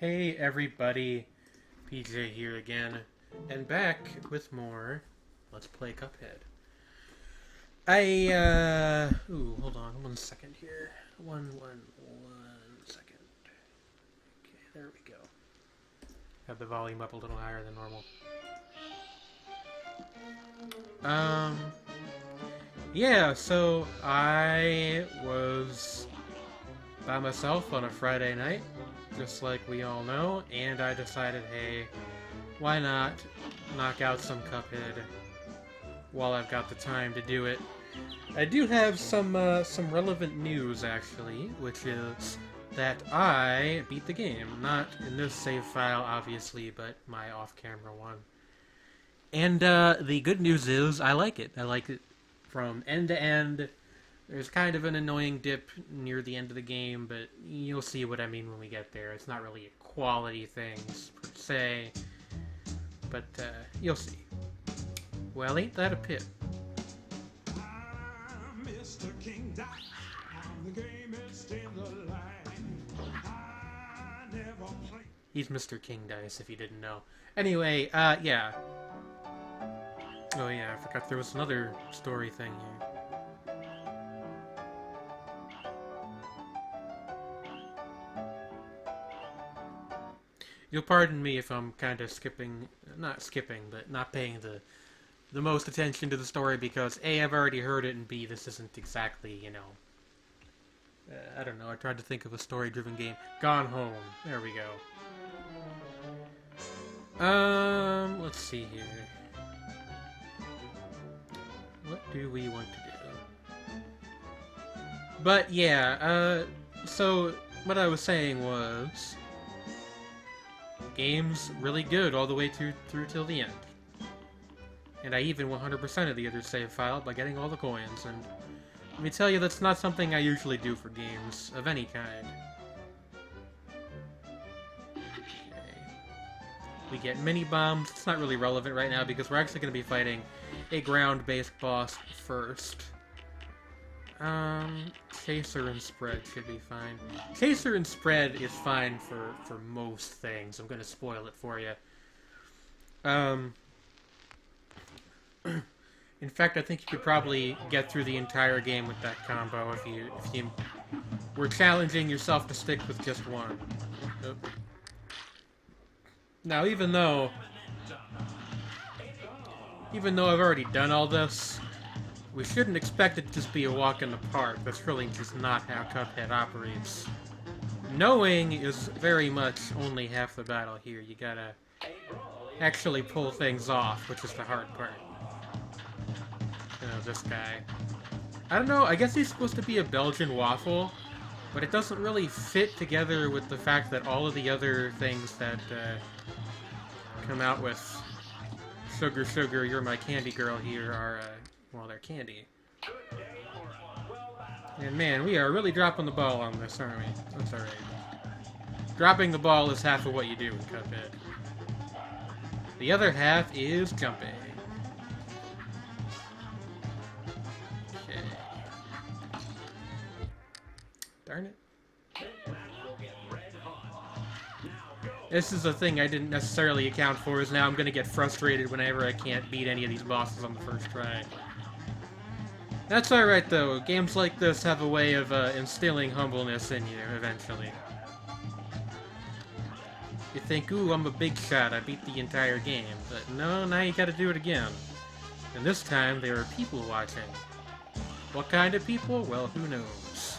Hey everybody, PJ here again, and back with more Let's Play Cuphead. Hold on 1 second here. One second. Okay, there we go. Have the volume up a little higher than normal. Yeah, so I was by myself on a Friday night, just like we all know, and I decided, hey, why not knock out some Cuphead while I've got the time to do it. I do have some relevant news, actually, which is that I beat the game. Not in this save file, obviously, but my off-camera one. And the good news is I like it. I like it from end to end. There's kind of an annoying dip near the end of the game, but you'll see what I mean when we get there. It's not really a quality thing, per se, but you'll see. Well, ain't that a pit? He's Mr. King Dice, if you didn't know. Anyway, yeah. Oh yeah, I forgot there was another story thing here. You'll pardon me if I'm kind of not skipping, but not paying the most attention to the story because A, I've already heard it, and B, this isn't exactly, you know, I don't know, I tried to think of a story-driven game. Gone Home. There we go. Let's see here. What do we want to do? But yeah, so what I was saying was, game's really good all the way through till the end. And I even 100% of the other save file by getting all the coins, and let me tell you, that's not something I usually do for games of any kind. Okay. We get mini-bombs. It's not really relevant right now because we're actually going to be fighting a ground-based boss first. Chaser and Spread should be fine. Chaser and Spread is fine for most things. I'm gonna spoil it for you. In fact, I think you could probably get through the entire game with that combo if you were challenging yourself to stick with just one. Oh. Now, even though I've already done all this, we shouldn't expect it to just be a walk in the park. That's really just not how Cuphead operates. Knowing is very much only half the battle here. You gotta actually pull things off, which is the hard part. You know, this guy. I don't know, I guess he's supposed to be a Belgian waffle, but it doesn't really fit together with the fact that all of the other things that come out with Sugar Sugar, You're My Candy Girl here are, well, they're candy. And man, we are really dropping the ball on this, aren't we? That's alright. Dropping the ball is half of what you do in Cuphead. The other half is jumping. Okay. Darn it. This is a thing I didn't necessarily account for, is now I'm gonna get frustrated whenever I can't beat any of these bosses on the first try. That's alright though, games like this have a way of instilling humbleness in you, eventually. You think, ooh, I'm a big shot, I beat the entire game, but no, now you gotta do it again. And this time, there are people watching. What kind of people? Well, who knows.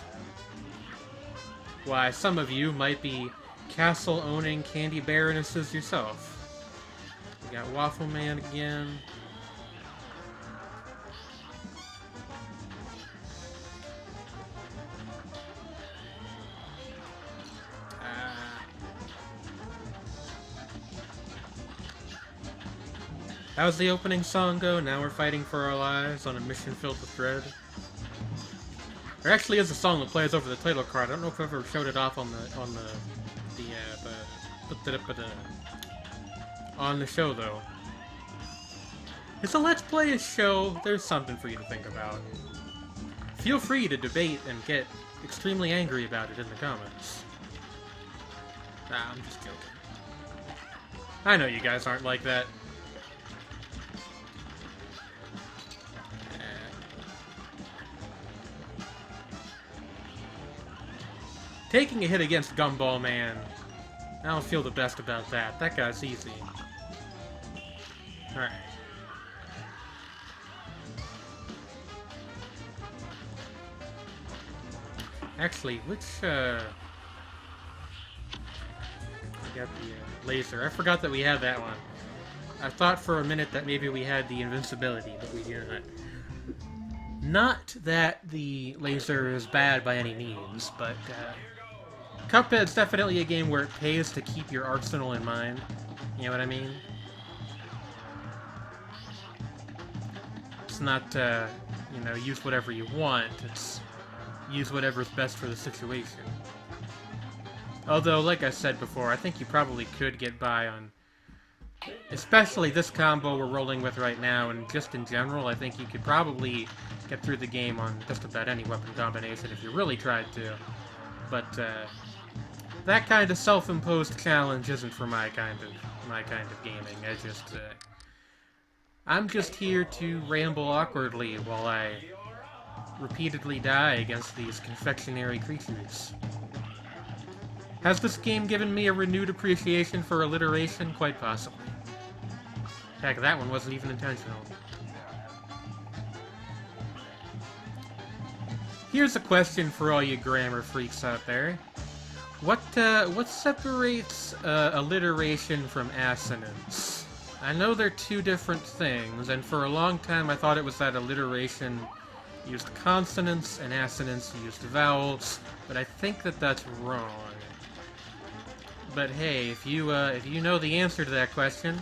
Why, some of you might be castle-owning candy baronesses yourself. We got Waffle Man again. How's the opening song go? Now we're fighting for our lives on a mission filled with dread. There actually is a song that plays over the title card. I don't know if I ever showed it off on the show though. It's a Let's Play a show. There's something for you to think about. Feel free to debate and get extremely angry about it in the comments. Nah, I'm just joking. I know you guys aren't like that. Taking a hit against Gumball Man, I don't feel the best about that. That guy's easy. Alright. Actually, which, I got the laser. I forgot that we had that one. I thought for a minute that maybe we had the invincibility, but we do not. Not that the laser is bad by any means, but Cuphead's definitely a game where it pays to keep your arsenal in mind. You know what I mean? It's not, you know, use whatever you want. It's use whatever's best for the situation. Although, like I said before, I think you probably could get by on... especially this combo we're rolling with right now, and just in general, I think you could probably get through the game on just about any weapon combination if you really tried to. But, that kind of self-imposed challenge isn't for my kind of gaming. I'm just here to ramble awkwardly while I repeatedly die against these confectionery creatures. Has this game given me a renewed appreciation for alliteration? Quite possibly. Heck, that one wasn't even intentional. Here's a question for all you grammar freaks out there. What separates alliteration from assonance? I know they're two different things, and for a long time I thought it was that alliteration used consonants and assonance used vowels, but I think that that's wrong. But hey, if you know the answer to that question,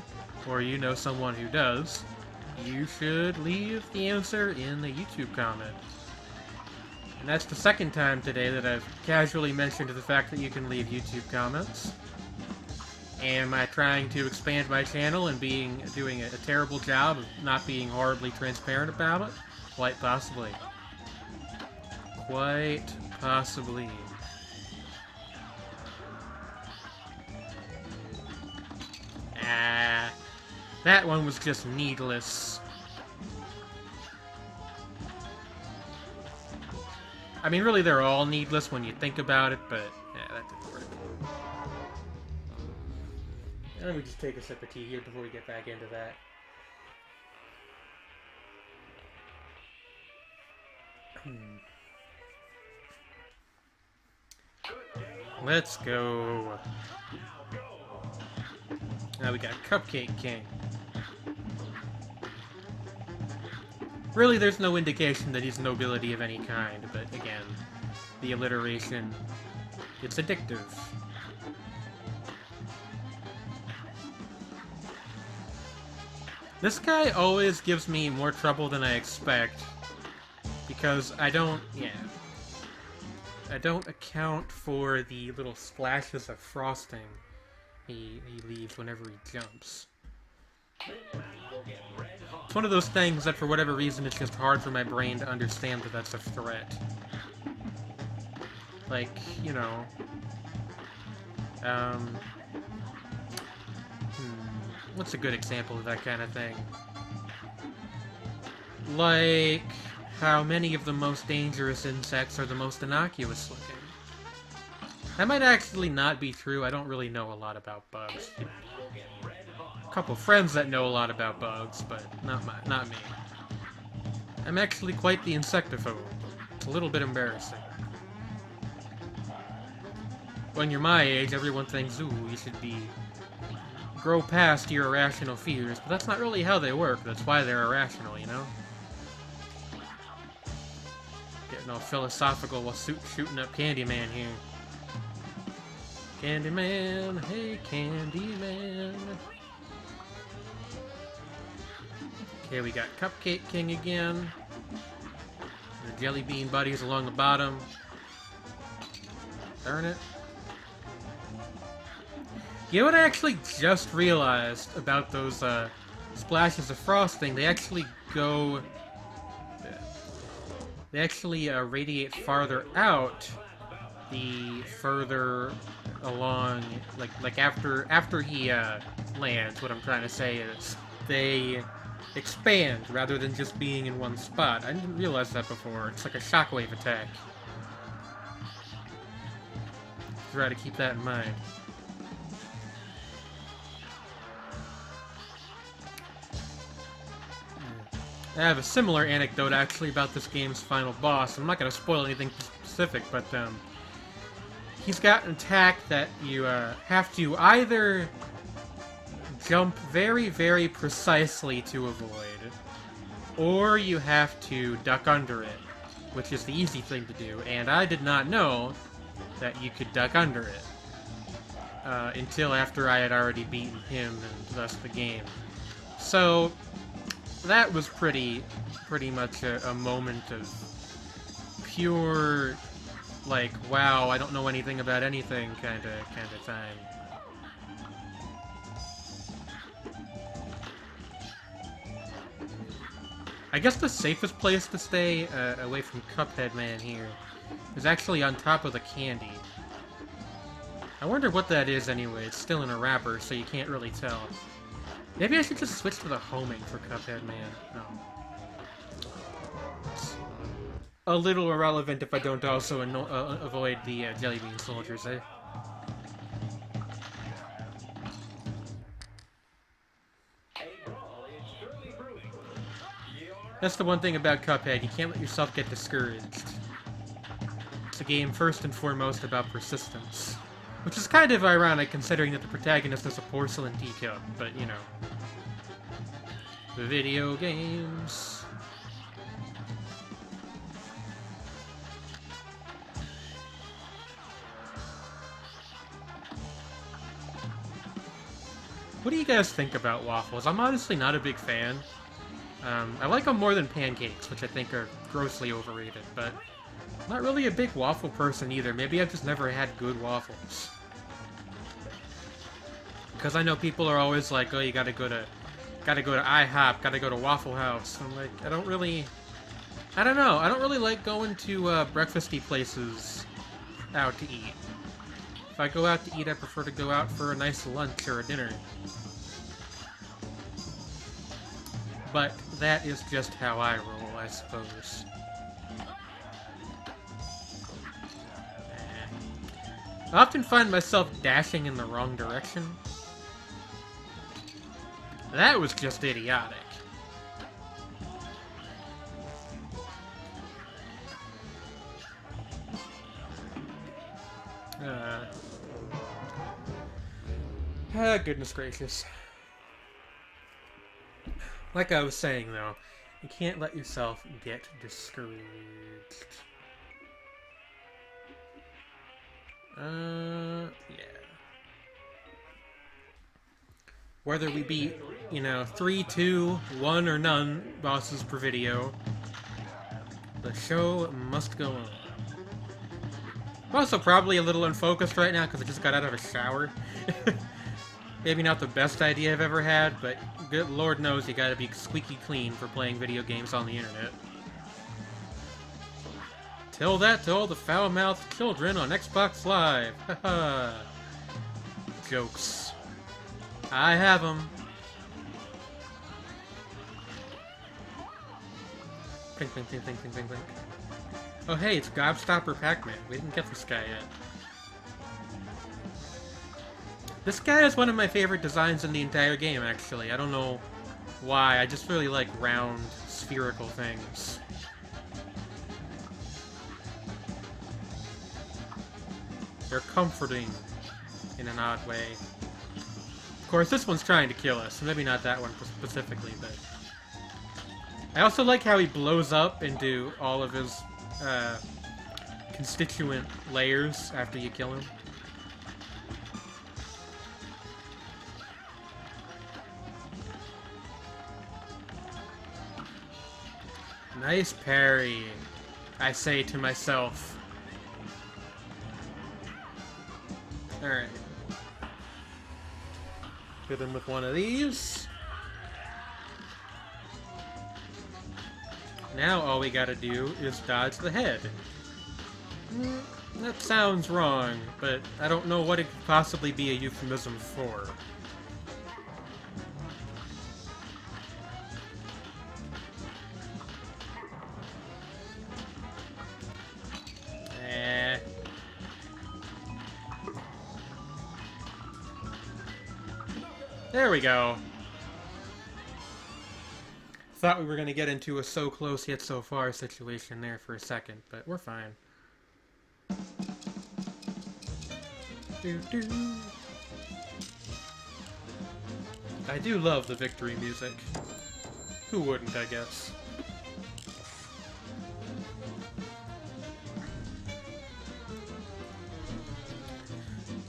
or you know someone who does, you should leave the answer in the YouTube comment. And that's the second time today that I've casually mentioned the fact that you can leave YouTube comments. Am I trying to expand my channel and doing a terrible job of not being horribly transparent about it? Quite possibly. Quite possibly. Ah, that one was just needless. I mean, really, they're all needless when you think about it, but yeah, that didn't work. Let me just take a sip of tea here before we get back into that. Let's go. Now we got Cupcake King. Really, there's no indication that he's nobility of any kind, but again, the alliteration, it's addictive. This guy always gives me more trouble than I expect, because I don't account for the little splashes of frosting he leaves whenever he jumps. It's one of those things that for whatever reason it's just hard for my brain to understand that that's a threat. Like, you know... what's a good example of that kind of thing? Like, how many of the most dangerous insects are the most innocuous looking. That might actually not be true. I don't really know a lot about bugs. A couple friends that know a lot about bugs, but not me. I'm actually quite the insectophobe. It's a little bit embarrassing. When you're my age, everyone thinks, ooh, you should grow past your irrational fears, but that's not really how they work. That's why they're irrational, you know? Getting all philosophical while shooting up Candyman here. Candyman, hey Candyman. Okay, we got Cupcake King again. The Jelly Bean buddies along the bottom. Darn it. You know what I actually just realized about those splashes of frosting? They actually go... They actually radiate farther out the further along, like after he lands. What I'm trying to say is they expand rather than just being in one spot. I didn't realize that before. It's like a shockwave attack. Try to keep that in mind. I have a similar anecdote, actually, about this game's final boss. I'm not going to spoil anything specific, but he's got an attack that you have to either jump very, very precisely to avoid, or you have to duck under it, which is the easy thing to do, and I did not know that you could duck under it until after I had already beaten him and thus the game. So that was pretty much a moment of pure, like, wow, I don't know anything about anything kind of time. I guess the safest place to stay away from Cuphead Man here is actually on top of the candy. I wonder what that is anyway. It's still in a wrapper, so you can't really tell. Maybe I should just switch to the homing for Cuphead Man. No. It's a little irrelevant if I don't also avoid the jelly bean soldiers, eh? That's the one thing about Cuphead, you can't let yourself get discouraged. It's a game first and foremost about persistence. Which is kind of ironic considering that the protagonist is a porcelain teacup, but you know. Video games. What do you guys think about waffles? I'm honestly not a big fan. I like them more than pancakes, which I think are grossly overrated, but I'm not really a big waffle person either. Maybe I've just never had good waffles. Because I know people are always like, oh, you gotta go to IHOP, gotta go to Waffle House. I'm like, I don't know. I don't really like going to breakfasty places out to eat. If I go out to eat, I prefer to go out for a nice lunch or a dinner. But that is just how I roll, I suppose. I often find myself dashing in the wrong direction. That was just idiotic. Goodness gracious. Like I was saying, though, you can't let yourself get discouraged. Yeah. Whether we beat, you know, 3, 2, 1, or none bosses per video, the show must go on. I'm also probably a little unfocused right now because I just got out of a shower. Maybe not the best idea I've ever had, but good Lord knows you gotta be squeaky clean for playing video games on the internet. Tell that to all the foul-mouthed children on Xbox Live. Haha. Jokes. I have them. Blink, blink, blink, blink, blink, blink, blink. Oh hey, it's Gobstopper Pac-Man. We didn't get this guy yet. This guy is one of my favorite designs in the entire game, actually. I don't know why, I just really like round, spherical things. They're comforting in an odd way. Of course, this one's trying to kill us, so maybe not that one specifically, but... I also like how he blows up into all of his constituent layers after you kill him. Nice parry, I say to myself. Alright. Hit him with one of these. Now all we gotta do is dodge the head. That sounds wrong, but I don't know what it could possibly be a euphemism for. There we go. Thought we were going to get into a so close yet so far situation there for a second, but we're fine. I do love the victory music. Who wouldn't, I guess?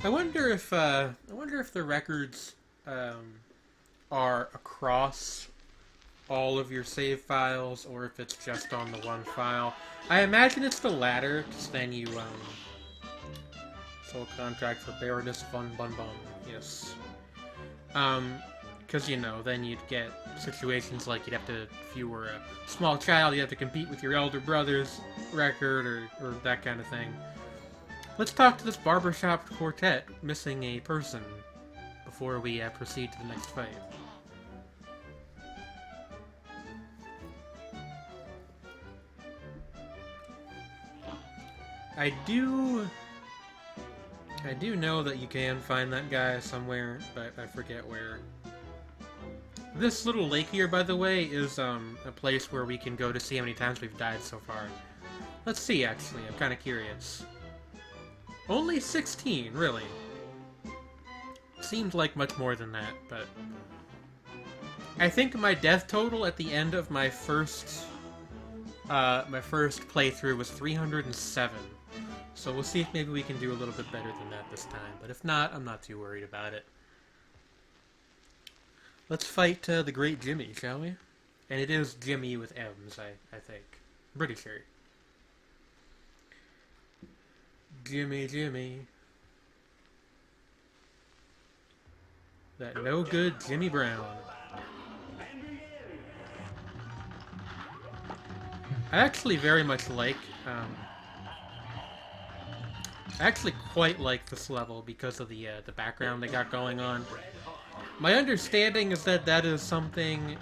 I wonder if the records are across all of your save files, or if it's just on the one file. I imagine it's the latter, because then you, Soul contract for Baroness von Bun Bun. Yes. Because, you know, then you'd get situations like you'd have to, if you were a small child, you have to compete with your elder brother's record, or that kind of thing. Let's talk to this barbershop quartet missing a person before we proceed to the next fight. I do know that you can find that guy somewhere, but I forget where. This little lake here, by the way, is a place where we can go to see how many times we've died so far. Let's see, actually. I'm kind of curious. Only 16, really. Seems like much more than that, but... I think my death total at the end of my first playthrough was 307. So we'll see if maybe we can do a little bit better than that this time. But if not, I'm not too worried about it. Let's fight the Great Jimmy, shall we? And it is Jimmy with M's, I think. I'm pretty sure. Jimmy, Jimmy. That no good Jimmy Brown. I actually very much like, I actually quite like this level because of the background they got going on. My understanding is that that is something,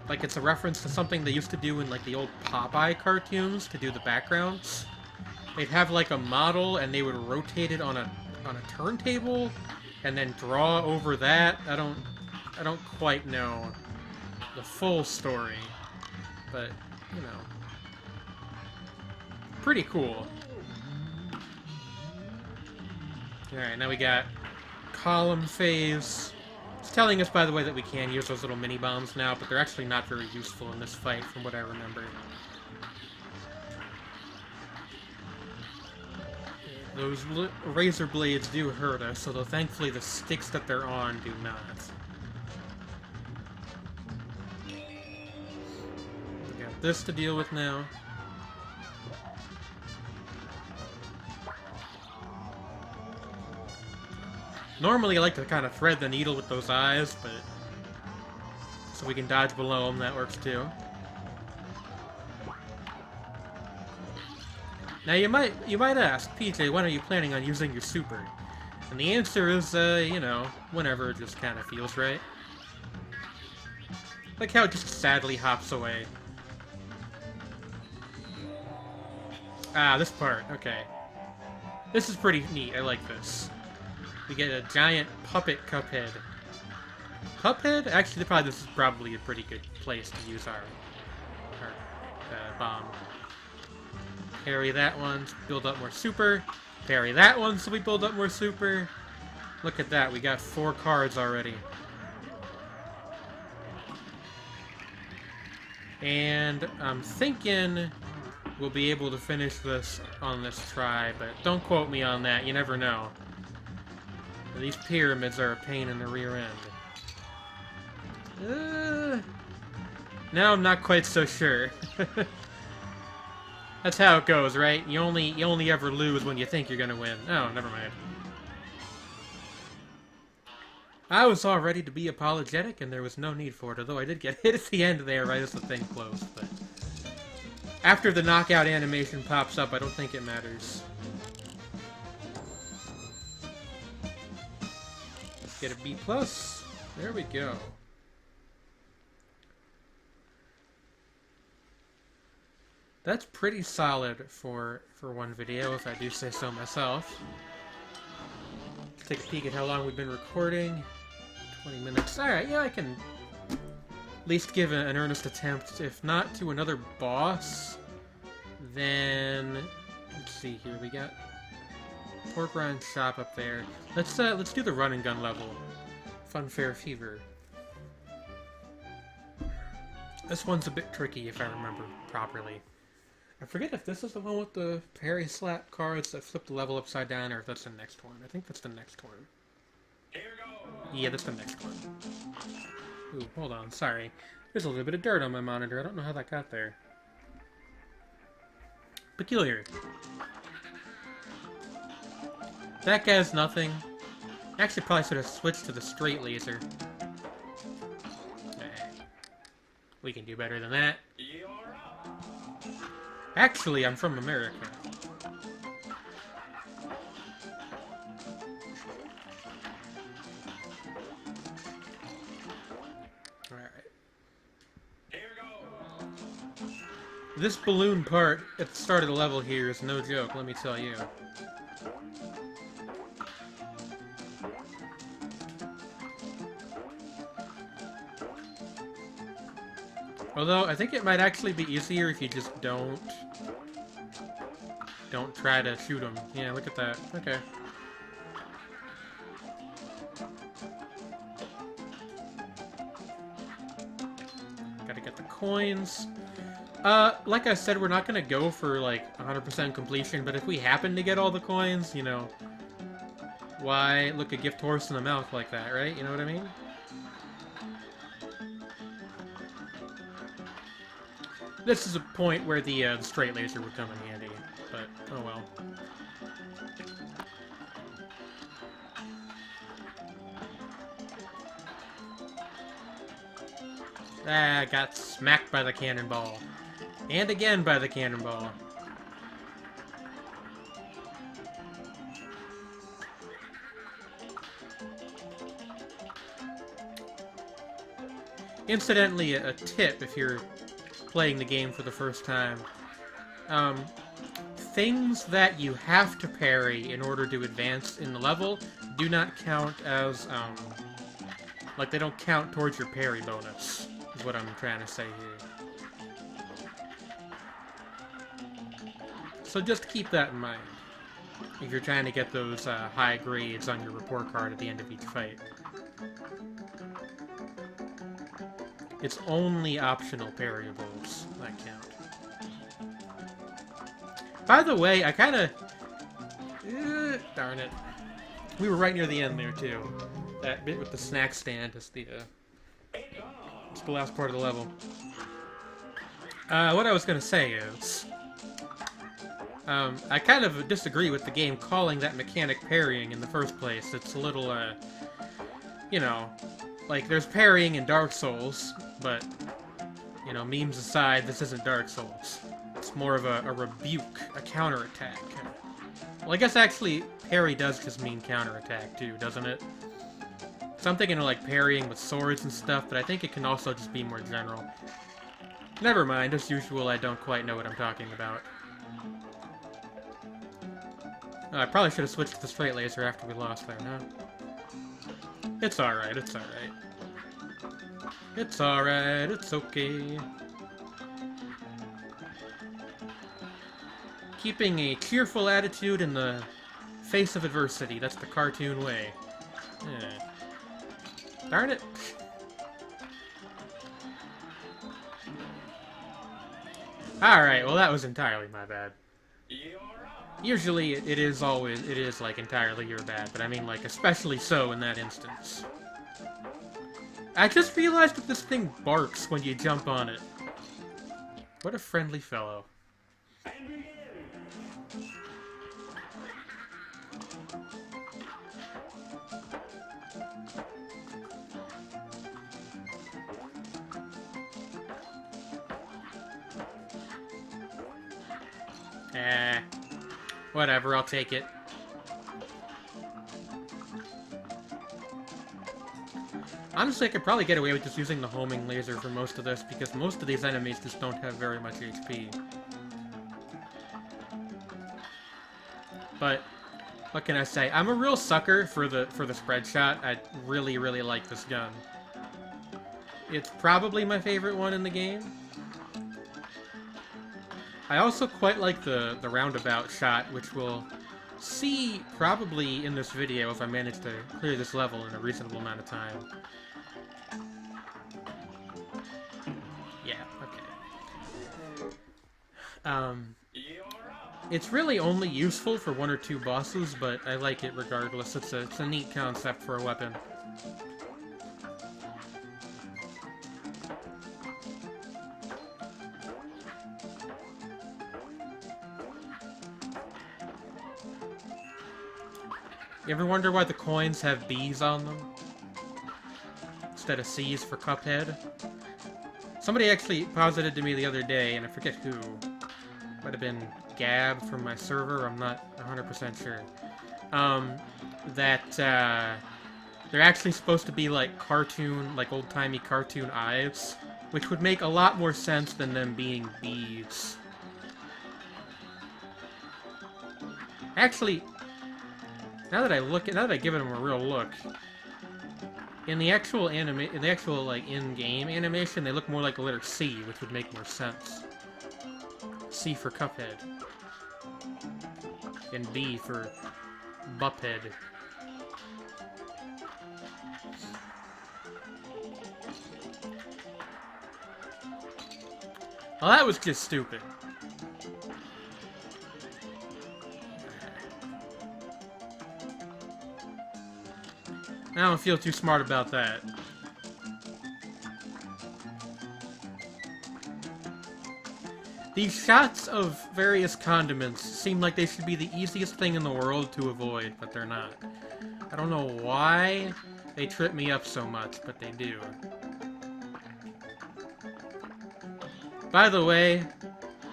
like it's a reference to something they used to do in like the old Popeye cartoons to do the backgrounds. They'd have like a model and they would rotate it on a turntable and then draw over that. I don't quite know the full story, but you know, pretty cool. Alright, now we got column phase. It's telling us, by the way, that we can use those little mini-bombs now, but they're actually not very useful in this fight, from what I remember. Those razor blades do hurt us, although thankfully the sticks that they're on do not. We got this to deal with now. Normally I like to kind of thread the needle with those eyes, but... so we can dodge below them, that works too. Now you might ask, PJ, when are you planning on using your super? And the answer is, you know, whenever it just kind of feels right. Like how it just sadly hops away. Ah, this part, okay. This is pretty neat, I like this. We get a giant puppet Cuphead. Cuphead? Actually, this is probably a pretty good place to use our bomb. Parry that one, so build up more super. Parry that one, so we build up more super. Look at that, we got 4 cards already. And I'm thinking we'll be able to finish this on this try, but don't quote me on that, you never know. These pyramids are a pain in the rear end. Now I'm not quite so sure. That's how it goes, right? You only ever lose when you think you're gonna win. Oh, never mind. I was all ready to be apologetic, and there was no need for it, although I did get hit at the end there right as the thing closed, but... after the knockout animation pops up, I don't think it matters. Get a B+. There we go. That's pretty solid for one video, if I do say so myself. Let's take a peek at how long we've been recording. 20 minutes. Alright, yeah, I can at least give an earnest attempt. If not to another boss, then... Let's see here, we got Pork Rind Shop up there. Let's do the run and gun level. Funfair Fever. This one's a bit tricky if I remember properly. I forget if this is the one with the parry slap cards that flip the level upside down, or if that's the next one. I think that's the next one. Here goes. Yeah, that's the next one. Ooh, hold on, sorry. There's a little bit of dirt on my monitor. I don't know how that got there. Peculiar. That guy's nothing. Actually, probably should have switched to the straight laser. We can do better than that. You're up. Actually, I'm from America. Alright. Here goes. This balloon part at the start of the level here is no joke, let me tell you. Although, I think it might actually be easier if you just don't try to shoot them. Yeah, look at that. Okay. Gotta get the coins. Like I said, we're not gonna go for, like, 100% completion, but if we happen to get all the coins, you know, why look a gift horse in the mouth like that, right? You know what I mean? This is a point where the straight laser would come in handy, but oh well. Ah, got smacked by the cannonball. And again by the cannonball. Incidentally, a tip if you're playing the game for the first time. Things that you have to parry in order to advance in the level do not count as, like, they don't count towards your parry bonus, is what I'm trying to say here. So just keep that in mind if you're trying to get those high grades on your report card at the end of each fight. It's only optional parryables that count. By the way, I kinda... darn it. We were right near the end there, too. That bit with the snack stand is it's the last part of the level. What I was gonna say is... I kind of disagree with the game calling that mechanic parrying in the first place. It's a little, you know... Like, there's parrying in Dark Souls, but, you know, memes aside, this isn't Dark Souls. It's more of a rebuke, a counterattack. Well, I guess actually, parry does just mean counterattack, too, doesn't it? So I'm thinking of, like, parrying with swords and stuff, but I think it can also just be more general. Never mind, as usual, I don't quite know what I'm talking about. I probably should have switched to the straight laser after we lost there, huh? It's alright, it's alright. It's alright, it's okay. Keeping a cheerful attitude in the face of adversity, that's the cartoon way. Darn it. Alright, well that was entirely my bad. Usually it is like entirely your bad, but I mean like especially so in that instance. I just realized that this thing barks when you jump on it. What a friendly fellow. Whatever, I'll take it. Honestly, I could probably get away with just using the homing laser for most of this, because most of these enemies just don't have very much HP. But what can I say? I'm a real sucker for the spread shot. I really, really like this gun. It's probably my favorite one in the game. I also quite like the roundabout shot, which we'll see probably in this video if I manage to clear this level in a reasonable amount of time. Yeah, okay. It's really only useful for 1 or 2 bosses, but I like it regardless. It's a neat concept for a weapon. You ever wonder why the coins have B's on them? Instead of C's for Cuphead? Somebody actually posited to me the other day, and I forget who. Might have been Gab from my server, I'm not 100% sure. That they're actually supposed to be like cartoon, like old-timey cartoon eyes, which would make a lot more sense than them being B's. Actually, now that I give them a real look, in the actual like in-game animation, they look more like the letter C, which would make more sense. C for Cuphead. And B for Buphead. Well, that was just stupid. I don't feel too smart about that. These shots of various condiments seem like they should be the easiest thing in the world to avoid, but they're not. I don't know why they trip me up so much, but they do. By the way,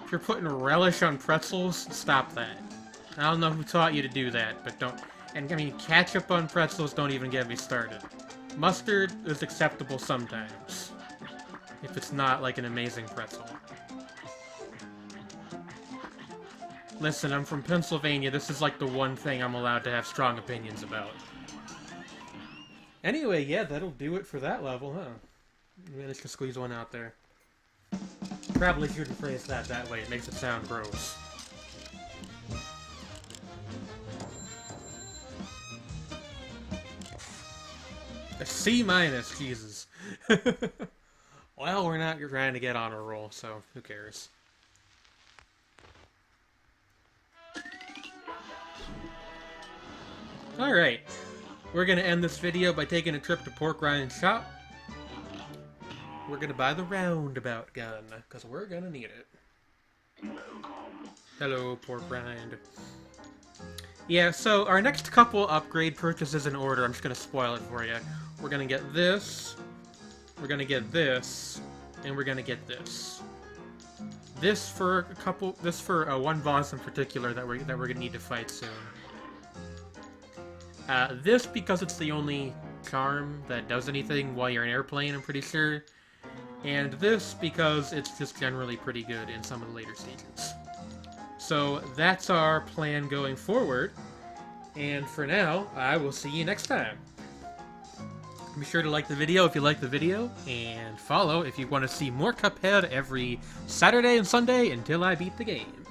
if you're putting relish on pretzels, stop that. I don't know who taught you to do that, but don't... And, I mean, ketchup on pretzels, don't even get me started. Mustard is acceptable sometimes. If it's not, like, an amazing pretzel. Listen, I'm from Pennsylvania. This is, like, the one thing I'm allowed to have strong opinions about. Anyway, yeah, that'll do it for that level, huh? Managed to squeeze one out there. Probably shouldn't phrase that way. It makes it sound gross. A C-, Jesus. Well, we're not trying to get on a roll, so who cares? Alright, we're gonna end this video by taking a trip to Pork Ryan's shop. We're gonna buy the roundabout gun, because we're gonna need it. Hello, Pork Rind. Yeah, so our next couple upgrade purchases in order, I'm just gonna spoil it for you. We're gonna get this, we're gonna get this, and we're gonna get this. This for one boss in particular that we're gonna need to fight soon. This because it's the only charm that does anything while you're in an airplane, I'm pretty sure. And this because it's just generally pretty good in some of the later stages. So that's our plan going forward. And for now, I will see you next time. Be sure to like the video if you like the video, and follow if you want to see more Cuphead every Saturday and Sunday until I beat the game.